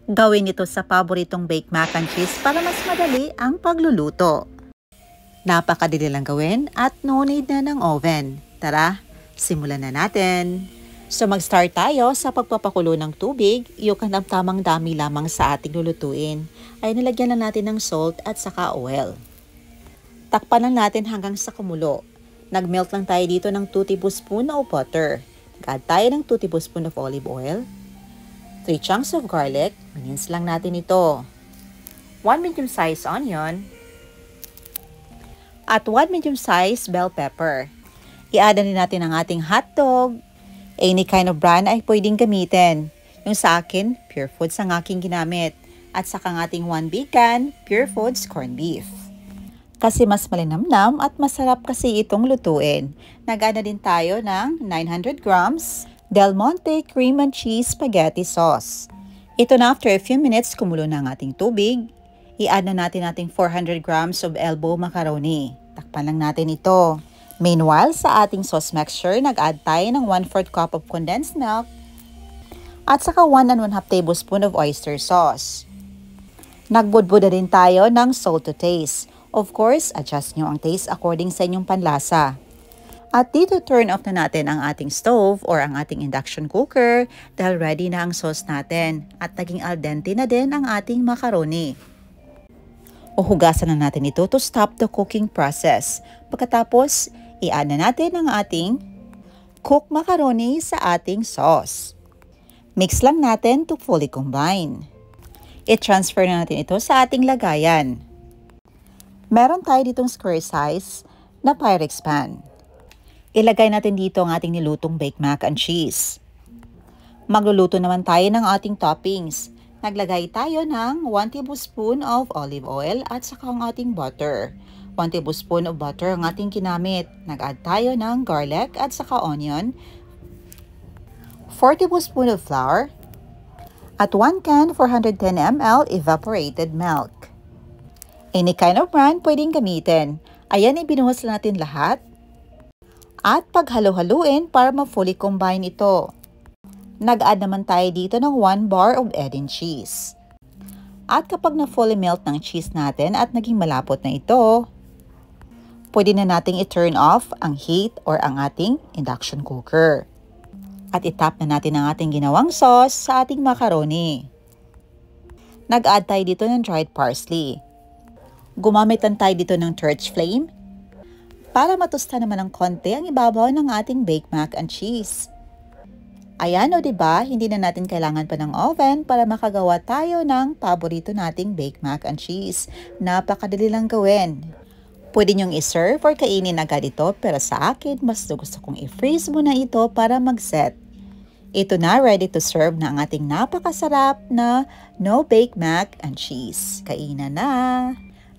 Gawin ito sa paboritong baked mac and cheese para mas madali ang pagluluto. Napakadali lang gawin at no need na ng oven. Tara, simulan na natin. So mag-start tayo sa pagpapakulo ng tubig. Yung tamang dami lamang sa ating lulutuin ay nilagyan na natin ng salt at saka oil. Takpan lang natin hanggang sa kumulo. Nag-melt lang tayo dito ng 2 tablespoon of butter. Nag-add tayo ng 2 tablespoon of olive oil. 3 chunks of garlic. Mince lang natin ito. 1 medium-sized onion. At 1 medium-sized bell pepper. I-add din natin ang ating hotdog. Any kind of brand ay pwedeng gamitin. Yung sa akin, Pure Foods ang aking ginamit. At saka ang ating 1 big can, Pure Foods corned beef. Kasi mas malinamnam at masarap kasi itong lutuin. Nag-add din tayo ng 900 grams Del Monte Cream and Cheese Spaghetti Sauce. Ito na after a few minutes kumulo na ang ating tubig. I-add na natin ating 400 grams of elbow macaroni. Takpan lang natin ito. Meanwhile, sa ating sauce mixture, nag-add tayo ng 1/4 cup of condensed milk at saka 1 1/2 tablespoon of oyster sauce. Nagbudbuda din tayo ng salt to taste. Of course, adjust nyo ang taste according sa inyong panlasa. At dito turn off na natin ang ating stove or ang ating induction cooker dahil ready na ang sauce natin at naging al dente na din ang ating macaroni. Uhugasan na natin ito to stop the cooking process. Pagkatapos, i-add na natin ang ating cooked macaroni sa ating sauce. Mix lang natin to fully combine. I-transfer na natin ito sa ating lagayan. Meron tayo ditong square size na Pyrex pan. Ilagay natin dito ang ating nilutong baked mac and cheese. Magluluto naman tayo ng ating toppings. Naglagay tayo ng 1 tablespoon of olive oil at saka ang ating butter. 1 tablespoon of butter ang ating ginamit. Nag-add tayo ng garlic at saka onion. 4 tablespoon of flour. At 1 can 410 ml evaporated milk. Any kind of brand pwedeng gamitin. Ayan, ibinuhos lang natin lahat. At paghalo-haluin para ma-fully combine ito. Nag-add naman tayo dito ng 1 bar of Edam cheese. At kapag na-fully melt ng cheese natin at naging malapot na ito, pwede na nating i-turn off ang heat or ang ating induction cooker. At itap na natin ang ating ginawang sauce sa ating macaroni. Nag-add tayo dito ng dried parsley. Gumamit lang tayo dito ng torch flame para matusta naman ng konti ang ibabaw ng ating baked mac and cheese. Ayan o diba, hindi na natin kailangan pa ng oven para makagawa tayo ng paborito nating baked mac and cheese. Napakadali lang gawin. Pwede nyong i-serve or kainin agad ito pero sa akin, mas gusto kong i-freeze muna ito para mag-set. Ito na, ready to serve na ang ating napakasarap na no baked mac and cheese. Kainan na!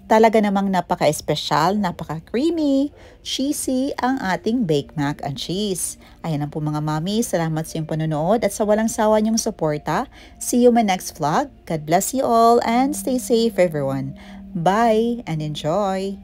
Talaga namang napaka-espesyal, napaka-creamy, cheesy ang ating baked mac and cheese. Ayan lang po mga mami, salamat sa iyong panonood at sa walang sawa niyong suporta. See you in my next vlog. God bless you all and stay safe everyone. Bye and enjoy!